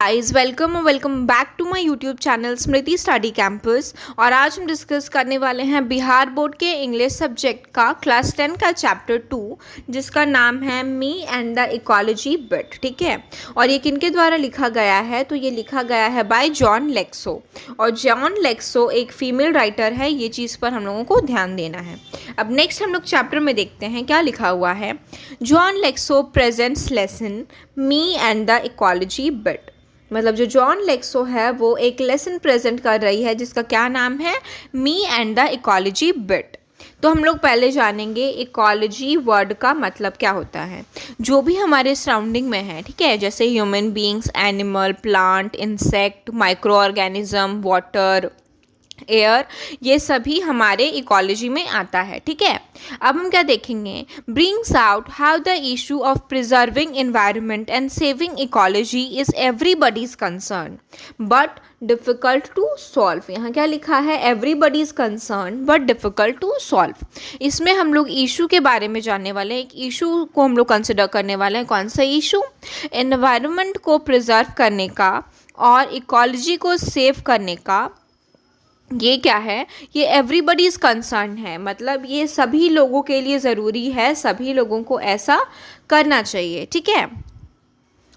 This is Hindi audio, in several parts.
Guys welcome back to my YouTube channel Smriti study campus. और आज हम डिस्कस करने वाले हैं बिहार बोर्ड के इंग्लिश सब्जेक्ट का क्लास 10 का चैप्टर 2, जिसका नाम है me and the ecology bit. ठीक है, और ये किनके द्वारा लिखा गया है? तो ये लिखा गया है बाय जॉन लेक्सो, और जॉन लेक्सो एक फीमेल राइटर है। ये चीज़ पर हम लोगों को ध्यान देना है। अब नेक्स्ट हम लोग चैप्टर में देखते हैं क्या लिखा हुआ है। John Lexo presents lesson me and the ecology bit. मतलब जो जॉन लेक्सो है वो एक लेसन प्रेजेंट कर रही है जिसका क्या नाम है? Me and the ecology bit. तो हम लोग पहले जानेंगे इकोलॉजी वर्ड का मतलब क्या होता है। जो भी हमारे सराउंडिंग में है, ठीक है, जैसे human beings, animal, plant, insect, micro organism, water, air, ये सभी हमारे इकोलॉजी में आता है। ठीक है, अब हम क्या देखेंगे? Brings out how the issue of preserving environment and saving ecology is everybody's concern but difficult to solve. यहाँ क्या लिखा है? Everybody's concern but difficult to solve. इसमें हम लोग इशू के बारे में जानने वाले हैं। एक इशू को हम लोग कंसिडर करने वाले हैं। कौन सा इशू? एनवायरनमेंट को प्रिजर्व करने का और इकोलॉजी को सेव करने का। ये क्या है? ये एवरीबडीज़ कंसर्न है, मतलब ये सभी लोगों के लिए ज़रूरी है, सभी लोगों को ऐसा करना चाहिए। ठीक है,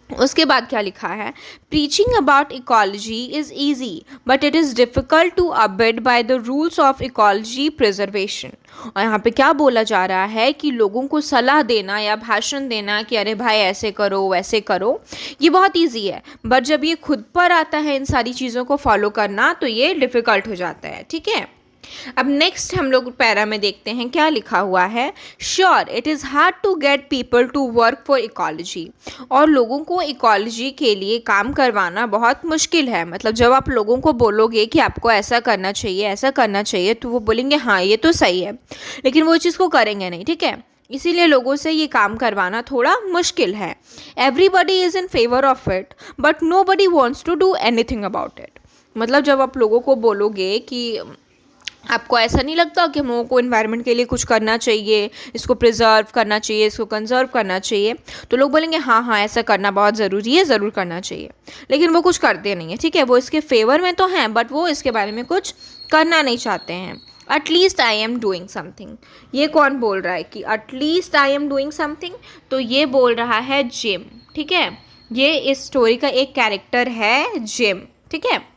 उसके बाद क्या लिखा है? Preaching about ecology is easy but it is difficult to abide by the rules of ecology preservation. और यहाँ पे क्या बोला जा रहा है कि लोगों को सलाह देना या भाषण देना कि अरे भाई ऐसे करो वैसे करो, ये बहुत ईजी है, बट जब ये खुद पर आता है इन सारी चीज़ों को फॉलो करना तो ये डिफ़िकल्ट हो जाता है। ठीक है, अब नेक्स्ट हम लोग पैरा में देखते हैं क्या लिखा हुआ है। Sure it is hard to get people to work for ecology. और लोगों को इकोलॉजी के लिए काम करवाना बहुत मुश्किल है। मतलब जब आप लोगों को बोलोगे कि आपको ऐसा करना चाहिए ऐसा करना चाहिए, तो वो बोलेंगे हाँ ये तो सही है, लेकिन वो चीज़ को करेंगे नहीं। ठीक है, इसीलिए लोगों से ये काम करवाना थोड़ा मुश्किल है। Everybody is in favour of it but nobody wants to do anything about it. मतलब जब आप लोगों को बोलोगे कि आपको ऐसा नहीं लगता कि हम लोगों को इन्वायरमेंट के लिए कुछ करना चाहिए, इसको प्रिजर्व करना चाहिए, इसको कंजर्व करना चाहिए, तो लोग बोलेंगे हाँ हाँ ऐसा करना बहुत ज़रूरी है, ज़रूर करना चाहिए, लेकिन वो कुछ करते नहीं है। ठीक है, वो इसके फेवर में तो हैं बट वो इसके बारे में कुछ करना नहीं चाहते हैं। At least I am doing something. ये कौन बोल रहा है कि at least I am doing something? तो ये बोल रहा है जिम। ठीक है, ये इस स्टोरी का एक कैरेक्टर है जिम। ठीक है,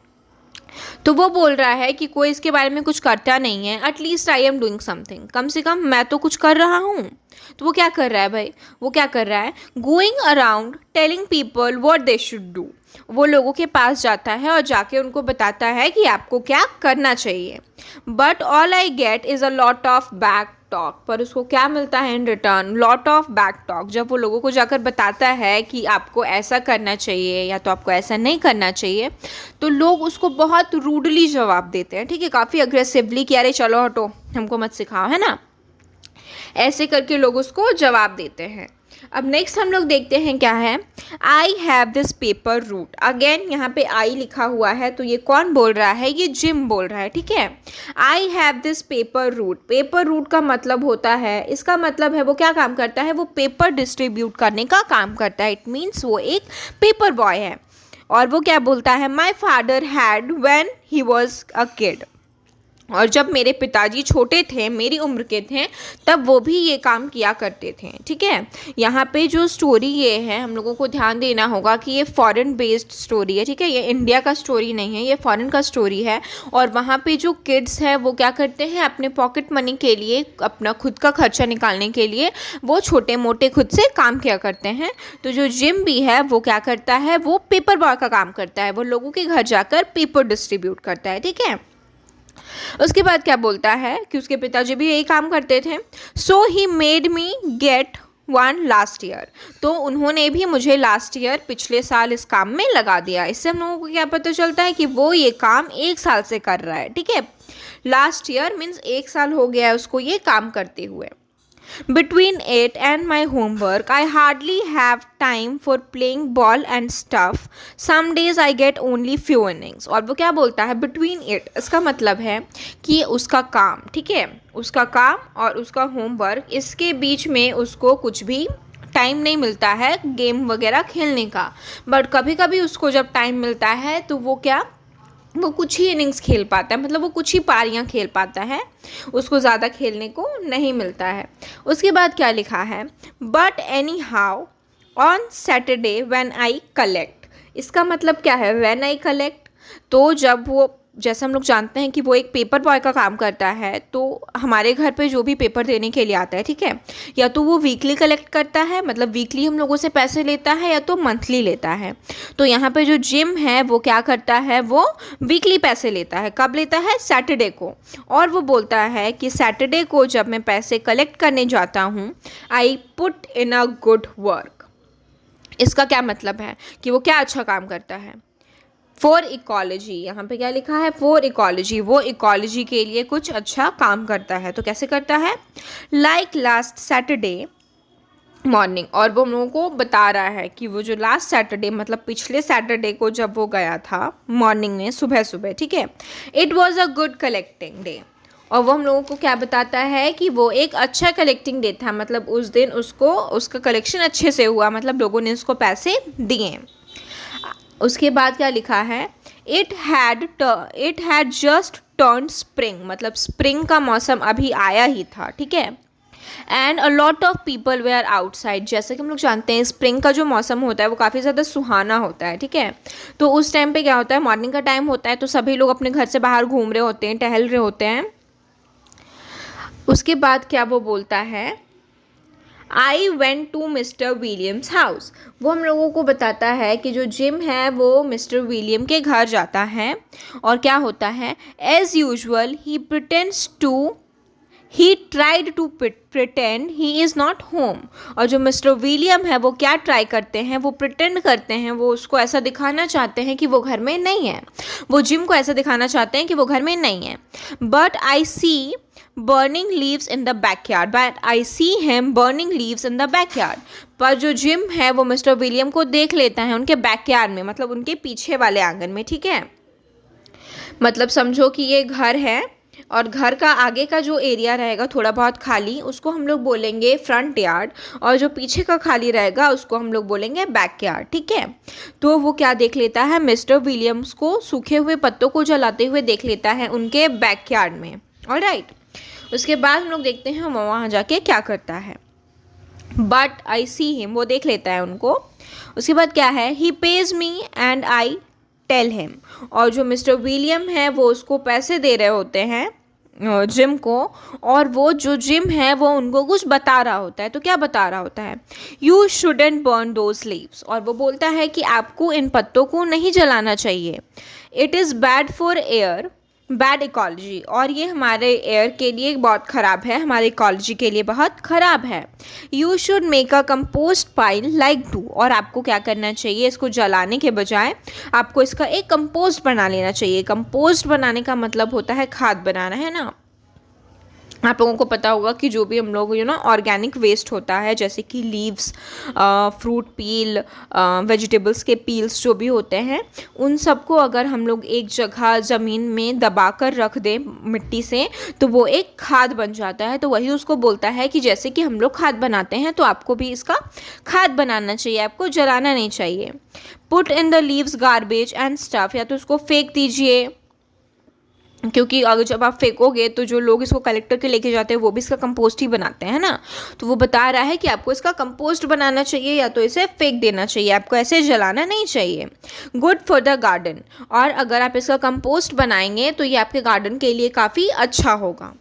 तो वो बोल रहा है कि कोई इसके बारे में कुछ करता नहीं है, at least I am doing something, कम से कम मैं तो कुछ कर रहा हूँ। तो वो क्या कर रहा है भाई? वो क्या कर रहा है? Going around telling people what they should do. वो लोगों के पास जाता है और जाके उनको बताता है कि आपको क्या करना चाहिए। But all I get is a lot of back talk. पर उसको क्या मिलता है in return? Lot of back talk. जब वो लोगों को जाकर बताता है कि आपको ऐसा करना चाहिए या तो आपको ऐसा नहीं करना चाहिए, तो लोग उसको बहुत रूडली जवाब देते हैं। ठीक है, काफ़ी अग्रेसिवली कि अरे चलो हटो, हमको मत सिखाओ, है ना, ऐसे करके लोग उसको जवाब देते हैं। अब नेक्स्ट हम लोग देखते हैं क्या है। I have this paper route. Again यहाँ पे आई लिखा हुआ है, तो ये कौन बोल रहा है? ये जिम बोल रहा है। ठीक है, I have this paper route. Paper route का मतलब होता है, इसका मतलब है वो क्या काम करता है? वो पेपर डिस्ट्रीब्यूट करने का काम करता है। इट मीन्स वो एक पेपर बॉय है। और वो क्या बोलता है? My father had when he was a kid. और जब मेरे पिताजी छोटे थे, मेरी उम्र के थे, तब वो भी ये काम किया करते थे। ठीक है, यहाँ पे जो स्टोरी ये है, हम लोगों को ध्यान देना होगा कि ये फॉरेन बेस्ड स्टोरी है। ठीक है, ये इंडिया का स्टोरी नहीं है, ये फॉरेन का स्टोरी है। और वहाँ पे जो किड्स हैं वो क्या करते हैं? अपने पॉकेट मनी के लिए, अपना खुद का खर्चा निकालने के लिए वो छोटे मोटे खुद से काम किया करते हैं। तो जो जिम भी है वो क्या करता है? वो पेपर बॉय का काम करता है। वो लोगों के घर जाकर पेपर डिस्ट्रीब्यूट करता है। ठीक है, उसके बाद क्या बोलता है कि उसके पिताजी भी यही काम करते थे। So he made me get one last year. तो उन्होंने भी मुझे लास्ट ईयर, पिछले साल, इस काम में लगा दिया। इससे हम लोगों को क्या पता चलता है कि वो ये काम 1 साल से कर रहा है। ठीक है, लास्ट ईयर मीन्स 1 साल हो गया है उसको ये काम करते हुए। Between it and my homework, I hardly have time for playing ball and stuff. Some days I get only few innings. और वो क्या बोलता है? Between it, इसका मतलब है कि उसका काम, ठीक है, उसका काम और उसका होमवर्क, इसके बीच में उसको कुछ भी टाइम नहीं मिलता है गेम वगैरह खेलने का, बट कभी कभी उसको जब टाइम मिलता है तो वो कुछ ही इनिंग्स खेल पाता है, मतलब वो कुछ ही पारियां खेल पाता है, उसको ज़्यादा खेलने को नहीं मिलता है। उसके बाद क्या लिखा है, but any how on Saturday when I collect. इसका मतलब क्या है, व्हेन आई कलेक्ट, तो जब वो, जैसे हम लोग जानते हैं कि वो एक पेपर बॉय का काम करता है, तो हमारे घर पे जो भी पेपर देने के लिए आता है, ठीक है, या तो वो वीकली कलेक्ट करता है, मतलब वीकली हम लोगों से पैसे लेता है, या तो मंथली लेता है। तो यहाँ पे जो जिम है वो क्या करता है, वो वीकली पैसे लेता है। कब लेता है, सैटरडे को। और वो बोलता है कि सैटरडे को जब मैं पैसे कलेक्ट करने जाता हूँ, I put in a good work. इसका क्या मतलब है कि वो क्या अच्छा काम करता है, फॉर इकोलॉजी। यहाँ पे क्या लिखा है, फॉर इकोलॉजी, वो इकोलॉजी के लिए कुछ अच्छा काम करता है। तो कैसे करता है, लाइक लास्ट सैटरडे मॉर्निंग। और वो हम लोगों को बता रहा है कि वो जो लास्ट सैटरडे, मतलब पिछले सैटरडे को जब वो गया था मॉर्निंग में, सुबह सुबह, ठीक है, it was a good collecting day. और वो हम लोगों को क्या बताता है कि वो एक अच्छा कलेक्टिंग डे था, मतलब उस दिन उसका कलेक्शन अच्छे से हुआ, मतलब लोगों ने उसको पैसे दिए। उसके बाद क्या लिखा है, it had just turn spring, मतलब स्प्रिंग का मौसम अभी आया ही था, ठीक है। And a lot of people were outside. जैसे कि हम लोग जानते हैं स्प्रिंग का जो मौसम होता है वो काफ़ी ज़्यादा सुहाना होता है, ठीक है। तो उस टाइम पे क्या होता है, मॉर्निंग का टाइम होता है, तो सभी लोग अपने घर से बाहर घूम रहे होते हैं, टहल रहे होते हैं। उसके बाद क्या वो बोलता है, I went to mister Williams house. वो हम लोगों को बताता है कि जो जिम है वो मिस्टर विलियम के घर जाता है, और क्या होता है, as usual he tried to pretend he is not home. और जो मिस्टर विलियम है वो क्या ट्राई करते हैं, वो प्रिटेंड करते हैं, वो उसको ऐसा दिखाना चाहते हैं कि वो घर में नहीं है, वो जिम को ऐसा दिखाना चाहते हैं कि वो घर में नहीं है। But I see burning leaves in the backyard, but I see him burning leaves in the backyard. पर जो जिम है वो मिस्टर विलियम को देख लेता है उनके बैकयार्ड में, मतलब उनके पीछे वाले आंगन में, ठीक है। मतलब समझो कि ये घर है, और घर का आगे का जो एरिया रहेगा थोड़ा बहुत खाली, उसको हम लोग बोलेंगे फ्रंट यार्ड, और जो पीछे का खाली रहेगा उसको हम लोग बोलेंगे बैक यार्ड, ठीक है। तो वो क्या देख लेता है, मिस्टर विलियम्स को सूखे हुए पत्तों को जलाते हुए देख लेता है उनके बैक यार्ड में, ऑलराइट। उसके बाद हम लोग देखते हैं वो वहाँ जाके क्या करता है, बट आई सी हिम, वो देख लेता है उनको। उसके बाद क्या है, he pays me and I tell him. और जो मिस्टर विलियम है वो उसको पैसे दे रहे होते हैं जिम को, और वो जो जिम है वो उनको कुछ बता रहा होता है। तो क्या बता रहा होता है, you shouldn't burn those leaves. और वो बोलता है कि आपको इन पत्तों को नहीं जलाना चाहिए, it is bad for air, bad ecology. और ये हमारे एयर के लिए बहुत ख़राब है, हमारे इकोलॉजी के लिए बहुत ख़राब है। You should make a compost pile like do. और आपको क्या करना चाहिए, इसको जलाने के बजाय आपको इसका एक कंपोस्ट बना लेना चाहिए। कंपोस्ट बनाने का मतलब होता है खाद बनाना, है ना। आप लोगों को पता होगा कि जो भी हम लोग ऑर्गेनिक वेस्ट होता है, जैसे कि लीव्स, फ्रूट पील, वेजिटेबल्स के पील्स जो भी होते हैं, उन सबको अगर हम लोग एक जगह ज़मीन में दबा कर रख दें मिट्टी से, तो वो एक खाद बन जाता है। तो वही उसको बोलता है कि जैसे कि हम लोग खाद बनाते हैं तो आपको भी इसका खाद बनाना चाहिए, आपको जलाना नहीं चाहिए। Put in the leaves garbage and stuff, या तो उसको फेंक दीजिए, क्योंकि अगर जब आप फेंकोगे तो जो लोग इसको कलेक्टर के लेके जाते हैं वो भी इसका कंपोस्ट ही बनाते हैं ना। तो वो बता रहा है कि आपको इसका कंपोस्ट बनाना चाहिए, या तो इसे फेंक देना चाहिए, आपको ऐसे जलाना नहीं चाहिए। गुड फॉर द गार्डन, और अगर आप इसका कंपोस्ट बनाएंगे तो ये आपके गार्डन के लिए काफ़ी अच्छा होगा।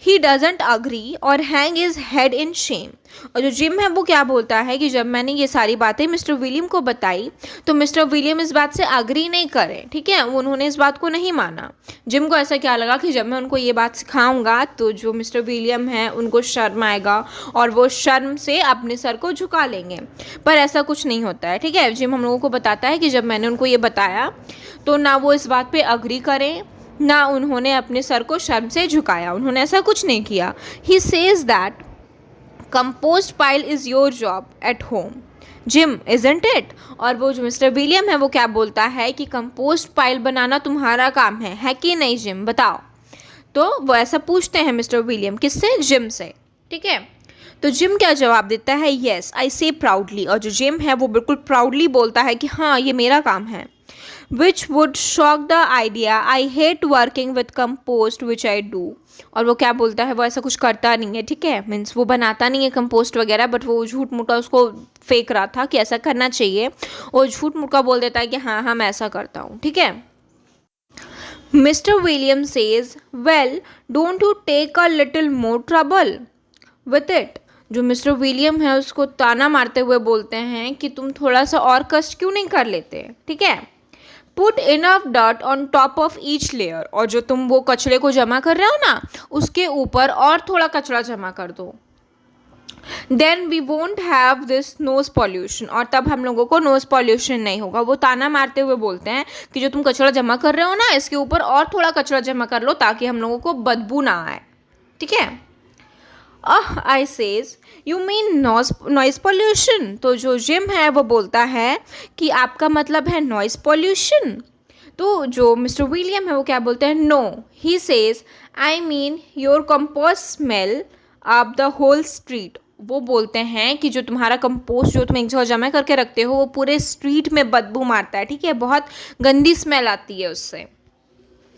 ही डजेंट अग्री और hang is head in Shem. और जो जिम है वो क्या बोलता है कि जब मैंने ये सारी बातें मिस्टर विलियम को बताई तो मिस्टर विलियम इस बात से अग्री नहीं करे, ठीक है, उन्होंने इस बात को नहीं माना। जिम को ऐसा क्या लगा कि जब मैं उनको ये बात सिखाऊंगा तो जो मिस्टर विलियम है उनको शर्म आएगा और वो शर्म से अपने सर को झुका लेंगे, पर ऐसा कुछ नहीं होता है, ठीक है। जिम हम लोगों को बताता है कि जब मैंने उनको ये बताया तो ना वो इस बात पर अग्री करें, ना उन्होंने अपने सर को शर्म से झुकाया, उन्होंने ऐसा कुछ नहीं किया। He says that compost pile is your job at home gym isn't it. और वो जो मिस्टर विलियम है वो क्या बोलता है कि कंपोस्ट पाइल बनाना तुम्हारा काम है कि नहीं जिम, बताओ। तो वो ऐसा पूछते हैं मिस्टर विलियम, किससे, जिम से, ठीक है। तो जिम क्या जवाब देता है, येस आई से प्राउडली। और जो जिम है वो बिल्कुल प्राउडली बोलता है कि हाँ ये मेरा काम है। Which would shock the idea, I hate working with compost which I do. और वो क्या बोलता है, वो ऐसा कुछ करता नहीं है, ठीक है, मीन्स वो बनाता नहीं है कंपोस्ट वगैरह, बट वो झूठ मूठ का उसको फेंक रहा था कि ऐसा करना चाहिए, और झूठ मूठ का बोल देता है कि हाँ हाँ मैं ऐसा करता हूँ, ठीक है। Mister William says, well don't you take a little more trouble with it. जो मिस्टर विलियम है उसको ताना मारते हुए बोलते हैं कि तुम थोड़ा सा और कष्ट क्यों नहीं कर लेते, ठीक है। Put enough dirt on top of each layer. और जो तुम वो कचरे को जमा कर रहे हो ना, उसके ऊपर और थोड़ा कचरा जमा कर दो। Then we won't have this nose pollution. और तब हम लोगों को नोज पॉल्यूशन नहीं होगा। वो ताना मारते हुए बोलते हैं कि जो तुम कचरा जमा कर रहे हो ना, इसके ऊपर और थोड़ा कचरा जमा कर लो ताकि हम लोगों को बदबू ना आए, ठीक है। I says, you mean noise pollution. तो जो जिम है वो बोलता है कि आपका मतलब है नॉइस पॉल्यूशन। तो जो मिस्टर विलियम है वो क्या बोलते हैं, no, he says I mean your compost smell up the whole street. वो बोलते हैं कि जो तुम्हारा कंपोस्ट जो तुम एक जगह जमा करके रखते हो वो पूरे स्ट्रीट में बदबू मारता है, ठीक है, बहुत गंदी स्मेल आती है उससे।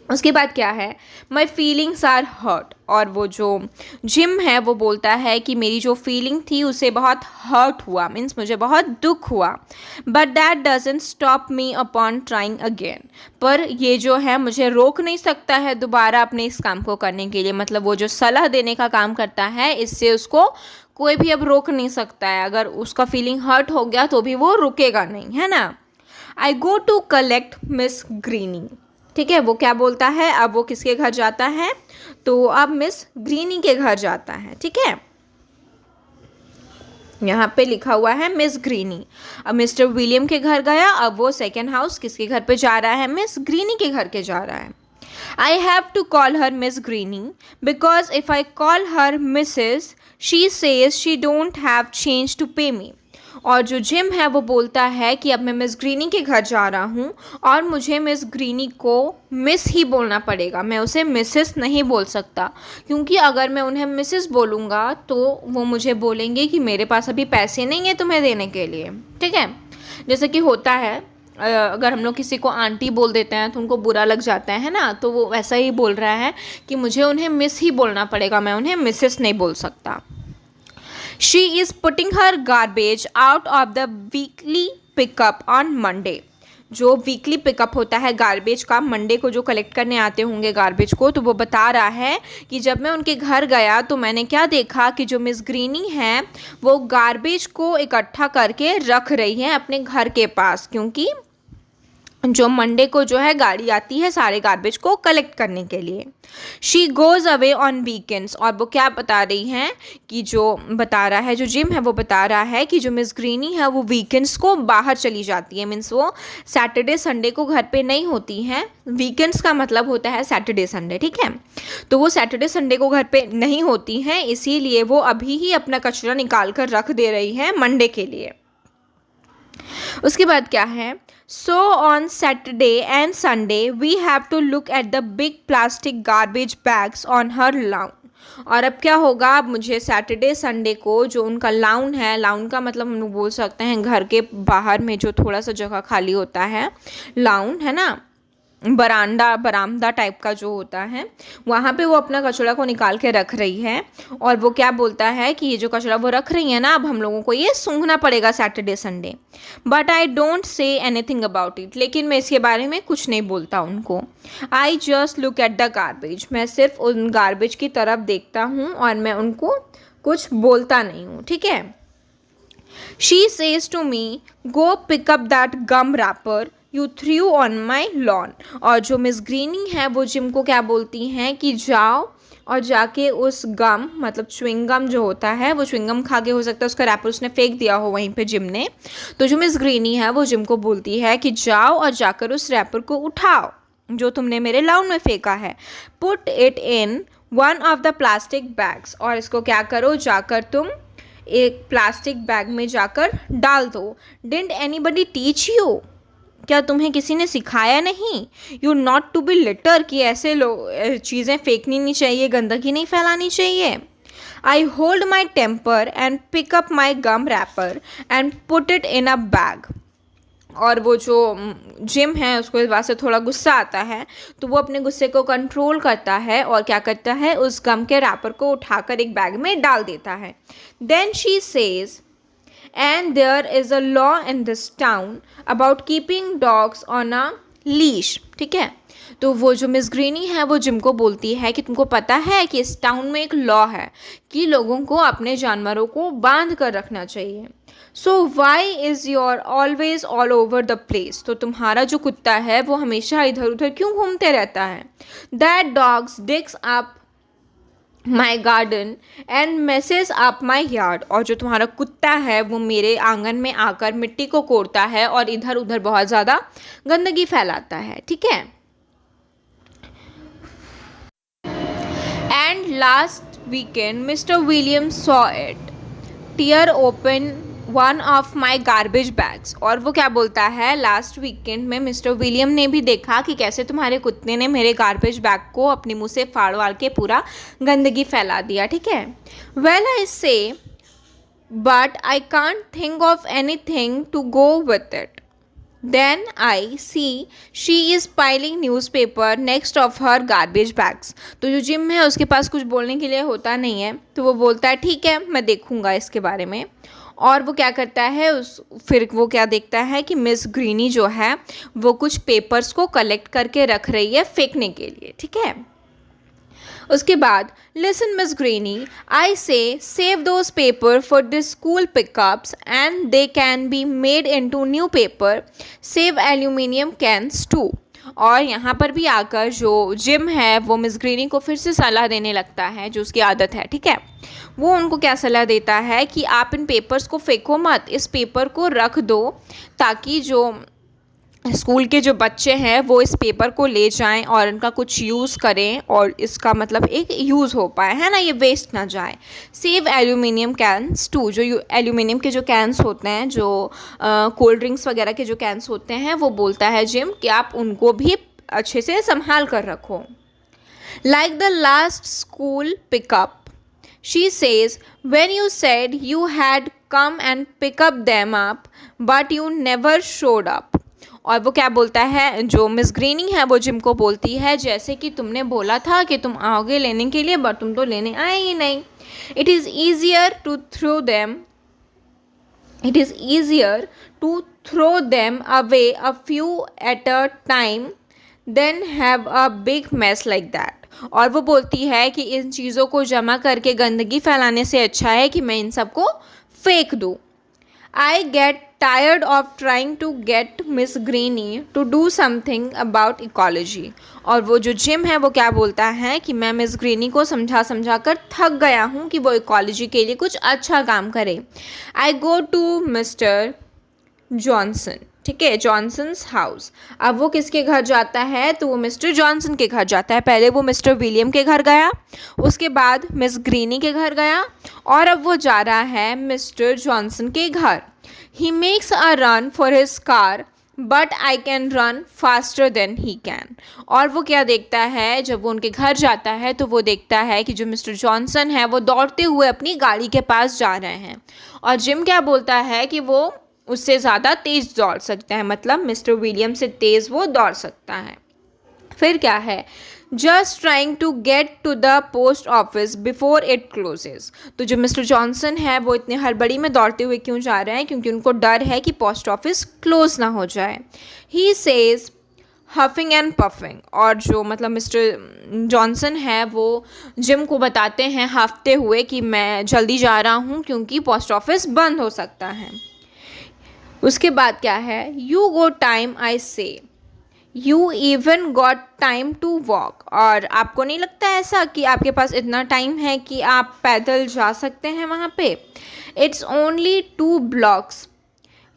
उसके बाद क्या है, माई फीलिंग्स आर हर्ट। और वो जो जिम है वो बोलता है कि मेरी जो फीलिंग थी उसे बहुत हर्ट हुआ, मीन्स मुझे बहुत दुख हुआ। But that doesn't stop me upon trying again. पर ये जो है मुझे रोक नहीं सकता है दोबारा अपने इस काम को करने के लिए। मतलब वो जो सलाह देने का काम करता है, इससे उसको कोई भी अब रोक नहीं सकता है। अगर उसका फीलिंग हर्ट हो गया तो भी वो रुकेगा नहीं, है ना। I go to collect Miss Greeny. ठीक है, वो क्या बोलता है, अब वो किसके घर जाता है, तो अब मिस ग्रीनी के घर जाता है, ठीक है। यहाँ पे लिखा हुआ है मिस ग्रीनी। अब मिस्टर विलियम के घर गया, अब वो सेकेंड हाउस किसके घर पे जा रहा है, मिस ग्रीनी के घर के जा रहा है। I have to call her Miss Greeny because if I call her Mrs. she says she don't have change to pay me। और जो जिम है वो बोलता है कि अब मैं मिस ग्रीनी के घर जा रहा हूँ और मुझे मिस ग्रीनी को मिस ही बोलना पड़ेगा, मैं उसे मिसेस नहीं बोल सकता, क्योंकि अगर मैं उन्हें मिसेस बोलूँगा तो वो मुझे बोलेंगे कि मेरे पास अभी पैसे नहीं है तुम्हें देने के लिए, ठीक है। जैसे कि होता है अगर हम लोग किसी को आंटी बोल देते हैं तो उनको बुरा लग जाता है ना, तो वो वैसा ही बोल रहा है कि मुझे उन्हें मिस ही बोलना पड़ेगा, मैं उन्हें मिसेस नहीं बोल सकता। She is putting her garbage out of the weekly pickup on Monday. जो वीकली पिकअप होता है गार्बेज का, मंडे को जो कलेक्ट करने आते होंगे गार्बेज को, तो वो बता रहा है कि जब मैं उनके घर गया तो मैंने क्या देखा कि जो मिस ग्रीनी है वो गार्बेज को इकट्ठा करके रख रही है अपने घर के पास, क्योंकि जो मंडे को जो है गाड़ी आती है सारे गार्बेज को कलेक्ट करने के लिए। She goes away on weekends. और वो क्या बता रही हैं कि जो बता रहा है, जो जिम है वो बता रहा है कि जो मिस ग्रीनी है वो वीकेंड्स को बाहर चली जाती है, मीन्स वो सैटरडे संडे को घर पे नहीं होती हैं। वीकेंड्स का मतलब होता है सैटरडे संडे, ठीक है। तो वो सैटरडे संडे को घर पे नहीं होती हैं, इसीलिए वो अभी ही अपना कचरा निकाल कर रख दे रही है मंडे के लिए। उसके बाद क्या है, so on Saturday and Sunday we have to look at the big plastic garbage bags on her lawn. और अब क्या होगा, अब मुझे सैटरडे संडे को जो उनका लाउन है, लाउन का मतलब हम लोग बोल सकते हैं घर के बाहर में जो थोड़ा सा जगह खाली होता है, लाउन है ना, बरामदा टाइप का जो होता है, वहाँ पे वो अपना कचरा को निकाल के रख रही है। और वो क्या बोलता है कि ये जो कचरा वो रख रही है ना, अब हम लोगों को ये सूंघना पड़ेगा Saturday Sunday. But I don't say anything about it. लेकिन मैं इसके बारे में कुछ नहीं बोलता उनको। I just look at the garbage. मैं सिर्फ उन गार्बेज की तरफ देखता हूँ और मैं उनको कुछ बोलता नहीं हूँ, ठीक है। She says to me, go pick up that gum wrapper you threw on my lawn. और जो मिस ग्रीनी है वो जिम को क्या बोलती हैं कि जाओ और जाके उस गम, मतलब च्युइंगम जो होता है, वो च्युइंगम खा के हो सकता है उसका रैपर उसने फेंक दिया हो वहीं पे जिम ने। तो जो मिस ग्रीनी है वो जिम को बोलती है कि जाओ और जाकर उस रैपर को उठाओ जो तुमने मेरे लाउन में फेंका है। Put it in one of the plastic bags. और इसको क्या करो, जाकर तुम एक प्लास्टिक बैग में जाकर डाल दो। डिडंट एनीबडी टीच यू, क्या तुम्हें किसी ने सिखाया नहीं, you not to be litter, कि ऐसे चीज़ें फेंकनी नहीं चाहिए, गंदगी नहीं फैलानी चाहिए। I hold my temper and pick up my gum wrapper and put it in a bag. और वो जो जिम है उसको इस बात से थोड़ा गुस्सा आता है, तो वो अपने गुस्से को कंट्रोल करता है और क्या करता है, उस गम के रैपर को उठाकर एक बैग में डाल देता है. Then she says, and there is a law in this town about keeping dogs on a leash. ठीक है, तो वो जो मिस ग्रीनी है वो जिम को बोलती है कि तुमको पता है कि इस टाउन में एक लॉ है कि लोगों को अपने जानवरों को बांध कर रखना चाहिए. So why is your always all over the place. तो तुम्हारा जो कुत्ता है वो हमेशा इधर उधर क्यों घूमते रहता है. That dogs digs up my garden and messes up my yard. और जो तुम्हारा कुत्ता है वो मेरे आंगन में आकर मिट्टी को कोड़ता है और इधर उधर बहुत ज़्यादा गंदगी फैलाता है. ठीक है. And last weekend, Mr. Williams saw it tear open one of my garbage bags. और वो क्या बोलता है, लास्ट वीकेंड में मिस्टर विलियम ने भी देखा कि कैसे तुम्हारे कुत्ते ने मेरे गार्बेज बैग को अपने मुंह से फाड़ वाड़ के पूरा गंदगी फैला दिया. ठीक है. Well I say but I can't think of anything to go with it. Then I see she is piling newspaper next of her garbage bags. तो जो जिम है उसके पास कुछ बोलने के लिए होता नहीं है, तो वो बोलता है ठीक है मैं देखूँगा इसके बारे में. और वो क्या करता है, फिर वो क्या देखता है कि मिस ग्रीनी जो है वो कुछ पेपर्स को कलेक्ट करके रख रही है फेंकने के लिए. ठीक है. उसके बाद listen miss Greeny, I say save those paper for the school pickups and they can be made into new paper. Save aluminium cans too. और यहाँ पर भी आकर जो जिम है वो मिस ग्रीनी को फिर से सलाह देने लगता है, जो उसकी आदत है. ठीक है. वो उनको क्या सलाह देता है कि आप इन पेपर्स को फेंको मत, इस पेपर को रख दो ताकि जो स्कूल के जो बच्चे हैं वो इस पेपर को ले जाएं और इनका कुछ यूज़ करें और इसका मतलब एक यूज़ हो पाए, है ना, ये वेस्ट ना जाए. Save aluminium cans too. जो एल्यूमिनियम के जो कैंस होते हैं, जो कोल्ड ड्रिंक्स वगैरह के जो कैंस होते हैं, वो बोलता है जिम कि आप उनको भी अच्छे से संभाल कर रखो. Like the last school pickup, she says, when you said you had come and pick up them up but you never showed up. और वो क्या बोलता है, जो मिस ग्रीनी है वो जिम को बोलती है जैसे कि तुमने बोला था कि तुम आओगे लेने के लिए बट तुम तो लेने आए ही नहीं. It is easier to throw them away a few at a time than have a big mess like that. और वो बोलती है कि इन चीज़ों को जमा करके गंदगी फैलाने से अच्छा है कि मैं इन सबको फेंक दूँ. I get tired of trying to get Miss Greeny to do something about ecology. और वो जो जिम है वो क्या बोलता है कि मैं मिस ग्रीनी को समझा कर थक गया हूँ कि वो इकोलॉजी के लिए कुछ अच्छा काम करे. I go to mister Johnson. ठीक है, जॉनसन्स हाउस. अब वो किसके घर जाता है, तो वो मिस्टर जॉनसन के घर जाता है. पहले वो मिस्टर विलियम के घर गया, उसके बाद मिस ग्रीनी के घर गया और अब वो जा रहा है मिस्टर जॉनसन के घर. He makes a run for his car but I can run faster than he can. और वो क्या देखता है, जब वो उनके घर जाता है तो वो देखता है कि जो मिस्टर जॉनसन है वो दौड़ते हुए अपनी गाड़ी के पास जा रहे हैं. और जिम क्या बोलता है कि वो उससे ज़्यादा तेज़ दौड़ सकता है, मतलब मिस्टर विलियम से तेज़ वो दौड़ सकता है. फिर क्या है, just trying to get to the post office before it closes. तो जो मिस्टर जॉनसन है वो इतने हड़बड़ी में दौड़ते हुए क्यों जा रहे हैं, क्योंकि उनको डर है कि पोस्ट ऑफिस क्लोज ना हो जाए. He says huffing and puffing. और जो मतलब मिस्टर जॉनसन है वो जिम को बताते हैं हाफते हुए कि मैं जल्दी जा रहा हूँ क्योंकि पोस्ट ऑफिस बंद हो सकता है. उसके बाद क्या है, you go time I say, you even got time to walk. और आपको नहीं लगता ऐसा कि आपके पास इतना टाइम है कि आप पैदल जा सकते हैं वहाँ पे. It's only 2 blocks.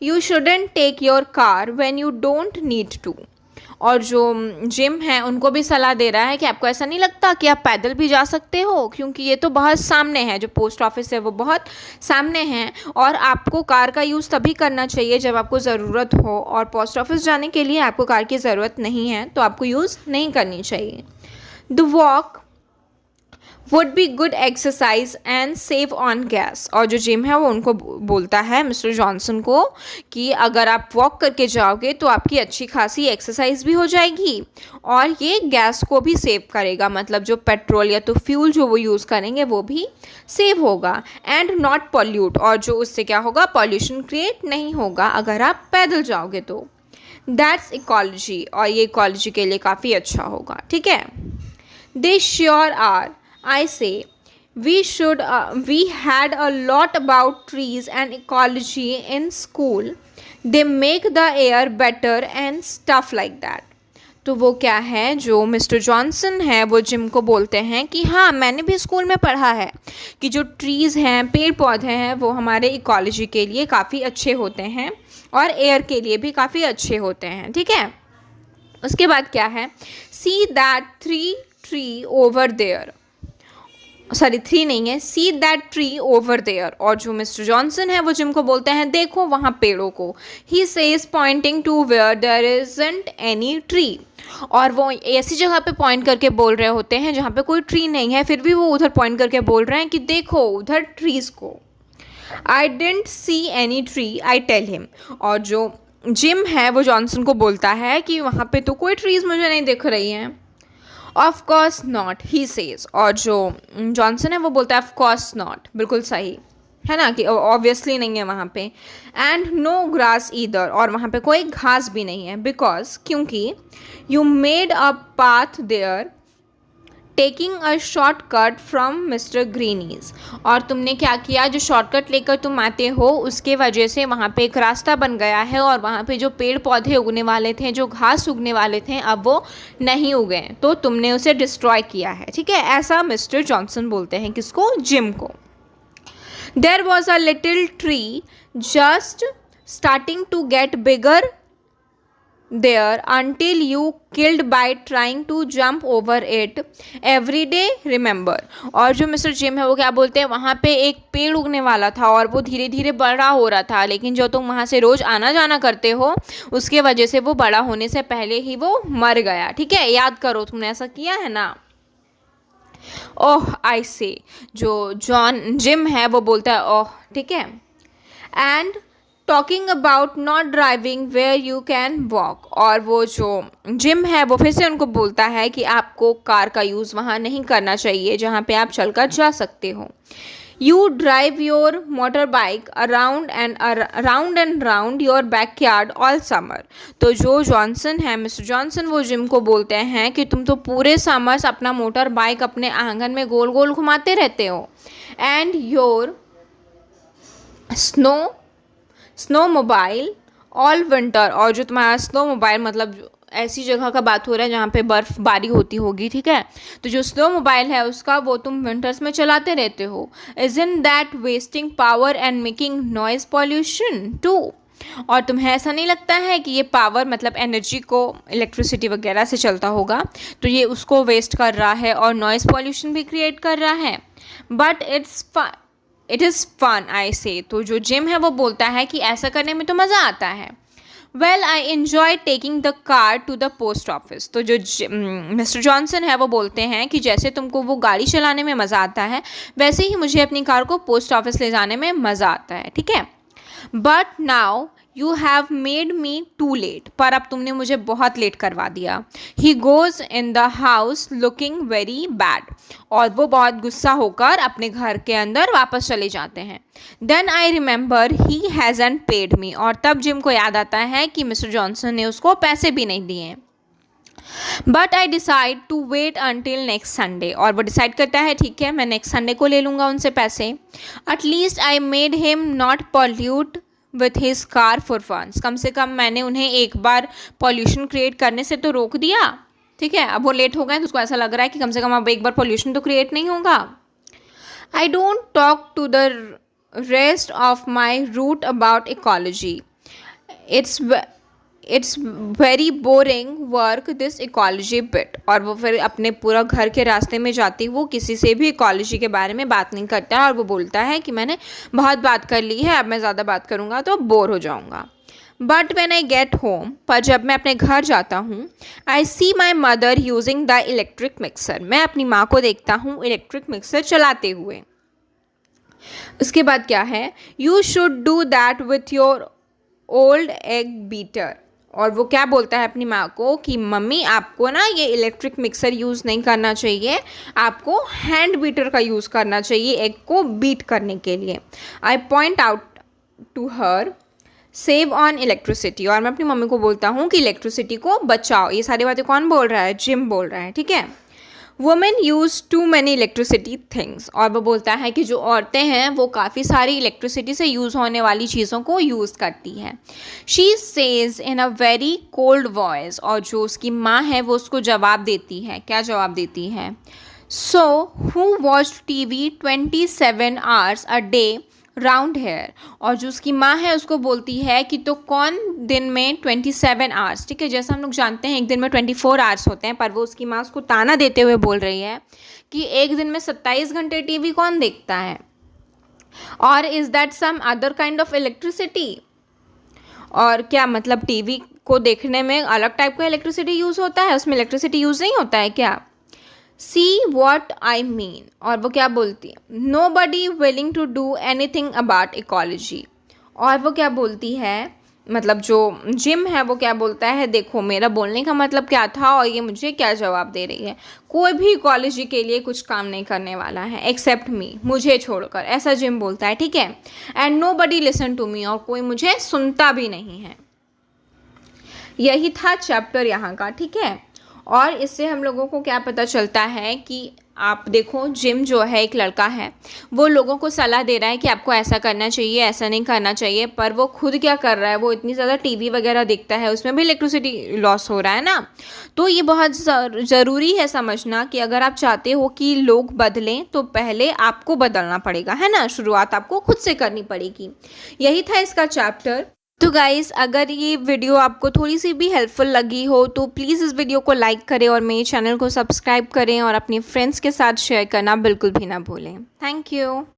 You shouldn't take your car when you don't need to. और जो जिम है उनको भी सलाह दे रहा है कि आपको ऐसा नहीं लगता कि आप पैदल भी जा सकते हो, क्योंकि ये तो बहुत सामने है, जो पोस्ट ऑफिस है वो बहुत सामने है और आपको कार का यूज़ तभी करना चाहिए जब आपको ज़रूरत हो, और पोस्ट ऑफिस जाने के लिए आपको कार की ज़रूरत नहीं है तो आपको यूज़ नहीं करनी चाहिए. The walk would be good exercise and save on gas. और जो जिम है वो उनको बोलता है मिस्टर जॉनसन को कि अगर आप वॉक करके जाओगे तो आपकी अच्छी खासी एक्सरसाइज भी हो जाएगी और ये गैस को भी सेव करेगा, मतलब जो पेट्रोल या तो फ्यूल जो वो यूज़ करेंगे वो भी सेव होगा। एंड नॉट पॉल्यूट, और जो उससे क्या होगा, पॉल्यूशन क्रिएट नहीं होगा अगर आप पैदल जाओगे तो। दैट्स इकोलॉजी, और ये इकोलॉजी के लिए काफ़ी अच्छा होगा। ठीक है, they sure are, I say, we had a lot about trees and ecology in school. They make the air better and stuff like that. तो वो क्या है, जो मिस्टर जॉनसन है वो जिम को बोलते हैं कि हाँ मैंने भी स्कूल में पढ़ा है कि जो ट्रीज़ हैं, पेड़ पौधे हैं, वो हमारे इकोलॉजी के लिए काफ़ी अच्छे होते हैं और एयर के लिए भी काफ़ी अच्छे होते हैं। ठीक है, उसके बाद क्या है, see that tree over there, sorry 3 नहीं है, see that tree over there. और जो मिस्टर जॉनसन है वो जिम को बोलते हैं देखो वहाँ पेड़ों को। He says pointing to where there isn't any tree, और वो ऐसी जगह पे पॉइंट करके बोल रहे होते हैं जहाँ पे कोई ट्री नहीं है, फिर भी वो उधर पॉइंट करके बोल रहे हैं कि देखो उधर ट्रीज़ को। I don't see any tree I tell him, और जो जिम है वो जॉनसन को बोलता है कि वहाँ पे तो कोई ट्रीज़ मुझे नहीं दिख रही हैं। Of course not, he says, और जो जॉनसन है वो बोलता है ऑफ कोर्स नॉट, बिल्कुल सही है ना, कि ऑब्वियसली नहीं है वहाँ पे। एंड नो ग्रास ईदर, और वहाँ पे कोई घास भी नहीं है, बिकॉज क्योंकि you made a path there taking a shortcut from Mr Greenie's, और तुमने क्या किया, जो शॉर्टकट लेकर तुम आते हो उसके वजह से वहाँ पे एक रास्ता बन गया है और वहाँ पे जो पेड़ पौधे उगने वाले थे, जो घास उगने वाले थे, अब वो नहीं उगे, तो तुमने उसे डिस्ट्रॉय किया है। ठीक है, ऐसा मिस्टर जॉनसन बोलते हैं किसको, जिम को। There was a little tree just starting to get bigger there until you killed by trying to jump over it every day, remember। और जो मिस्टर जिम है वो क्या बोलते हैं, वहाँ पे एक पेड़ उगने वाला था और वो धीरे धीरे बड़ा हो रहा था, लेकिन जो तुम वहाँ से रोज़ आना जाना करते हो उसके वजह से वो बड़ा होने से पहले ही वो मर गया। ठीक है, याद करो तुमने ऐसा किया है ना। ओह आई से, जो जिम है वो बोलता है ओह। ठीक है, and talking about not driving where you can walk, और वो जो जिम है वो फिर से उनको बोलता है कि आपको कार का यूज़ वहाँ नहीं करना चाहिए जहाँ पे आप चलकर जा सकते हो। You drive your motor bike around and round your backyard all summer. तो जो जॉनसन है, मिस्टर जॉनसन, वो जिम को बोलते हैं कि तुम तो पूरे समर्स अपना मोटर बाइक अपने आंगन में गोल गोल घुमाते रहते हो। And your snow mobile all winter, और जो तुम्हारा स्नो मोबाइल, मतलब ऐसी जगह का बात हो रहा है जहाँ पे बर्फ़बारी होती होगी। ठीक है, तो जो स्नो मोबाइल है उसका वो तुम विंटर्स में चलाते रहते हो। Isn't that wasting power and making noise pollution too, और तुम्हें ऐसा नहीं लगता है कि ये पावर, मतलब एनर्जी को इलेक्ट्रिसिटी वगैरह से चलता होगा, तो ये उसको वेस्ट कर रहा है और नॉइज़ पॉल्यूशन भी क्रिएट कर रहा है। But it is fun I say, तो जो जिम है वो बोलता है कि ऐसा करने में तो मज़ा आता है। Well I enjoy taking the car to the post office, तो जो मिस्टर जॉनसन है वो बोलते हैं कि जैसे तुमको वो गाड़ी चलाने में मज़ा आता है वैसे ही मुझे अपनी कार को पोस्ट ऑफिस ले जाने में मज़ा आता है। ठीक है, but now you have made me too late, पर अब तुमने मुझे बहुत लेट करवा दिया। He goes in the house looking very bad, और वो बहुत गुस्सा होकर अपने घर के अंदर वापस चले जाते हैं। Then I remember he hasn't paid me, और तब जिम को याद आता है कि मिस्टर जॉनसन ने उसको पैसे भी नहीं दिए। But I decide to wait until next Sunday, और वो डिसाइड करता है ठीक है मैं नेक्स्ट संडे को ले लूँगा उनसे पैसे। At least I made him not pollute with his car for फंस, कम से कम मैंने उन्हें एक बार पॉल्यूशन क्रिएट करने से तो रोक दिया। ठीक है, अब वो लेट हो गए तो उसको ऐसा लग रहा है कि कम से कम अब एक बार पॉल्यूशन तो क्रिएट नहीं होगा। I don't talk to the rest of my route about ecology, it's very boring work this ecology bit, और वो फिर अपने पूरा घर के रास्ते में जाती वो किसी से भी इकोलॉजी के बारे में बात नहीं करता है, और वो बोलता है कि मैंने बहुत बात कर ली है, अब मैं ज़्यादा बात करूँगा तो बोर हो जाऊँगा। But when I get home, पर जब मैं अपने घर जाता हूँ, I see my mother using the electric mixer, मैं अपनी माँ को देखता हूँ इलेक्ट्रिक मिक्सर चलाते हुए। उसके बाद क्या है, you should do that with your old egg beater, और वो क्या बोलता है अपनी माँ को कि मम्मी आपको ना ये इलेक्ट्रिक मिक्सर यूज़ नहीं करना चाहिए, आपको हैंड बीटर का यूज़ करना चाहिए एग को बीट करने के लिए। I point out to her save on electricity, और मैं अपनी मम्मी को बोलता हूँ कि इलेक्ट्रिसिटी को बचाओ। ये सारी बातें कौन बोल रहा है, जिम बोल रहा है, ठीक है। Women use too many electricity things, और वो बोलता है कि जो औरतें हैं वो काफ़ी सारी इलेक्ट्रिसिटी से यूज़ होने वाली चीज़ों को यूज़ करती हैं। She says in a very cold voice, और जो उसकी माँ है वो उसको जवाब देती है, क्या जवाब देती है, so who watch TV 27 hours a day round here, और जो उसकी माँ है उसको बोलती है कि तो कौन दिन में 27 आवर्स, ठीक है, जैसा हम लोग जानते हैं एक दिन में 24 आवर्स होते हैं, पर वो उसकी माँ उसको ताना देते हुए बोल रही है कि एक दिन में 27 घंटे टीवी कौन देखता है, और is that some other kind of electricity, और क्या मतलब टीवी को देखने में अलग टाइप का इलेक्ट्रिसिटी यूज़ होता है, उसमें इलेक्ट्रिसिटी यूज़ नहीं होता है क्या। सी वॉट आई मीन, और वो क्या बोलती है, nobody willing to do anything about ecology, और वो क्या बोलती है, मतलब जो जिम है वो क्या बोलता है, देखो मेरा बोलने का मतलब क्या था और ये मुझे क्या जवाब दे रही है, कोई भी इकोलॉजी के लिए कुछ काम नहीं करने वाला है एक्सेप्ट मी, मुझे छोड़कर, ऐसा जिम बोलता है, ठीक है। And nobody listen to me, और कोई मुझे सुनता भी नहीं है। यही था चैप्टर यहाँ का, ठीक है। और इससे हम लोगों को क्या पता चलता है कि आप देखो, जिम जो है एक लड़का है, वो लोगों को सलाह दे रहा है कि आपको ऐसा करना चाहिए, ऐसा नहीं करना चाहिए, पर वो खुद क्या कर रहा है, वो इतनी ज़्यादा टीवी वगैरह देखता है, उसमें भी इलेक्ट्रिसिटी लॉस हो रहा है ना। तो ये बहुत ज़रूरी है समझना कि अगर आप चाहते हो कि लोग बदलें तो पहले आपको बदलना पड़ेगा, है ना, शुरुआत आपको खुद से करनी पड़ेगी। यही था इसका चैप्टर। तो गाइज़, अगर ये वीडियो आपको थोड़ी सी भी हेल्पफुल लगी हो तो प्लीज़ इस वीडियो को लाइक करें और मेरे चैनल को सब्सक्राइब करें और अपने फ्रेंड्स के साथ शेयर करना बिल्कुल भी ना भूलें। Thank you.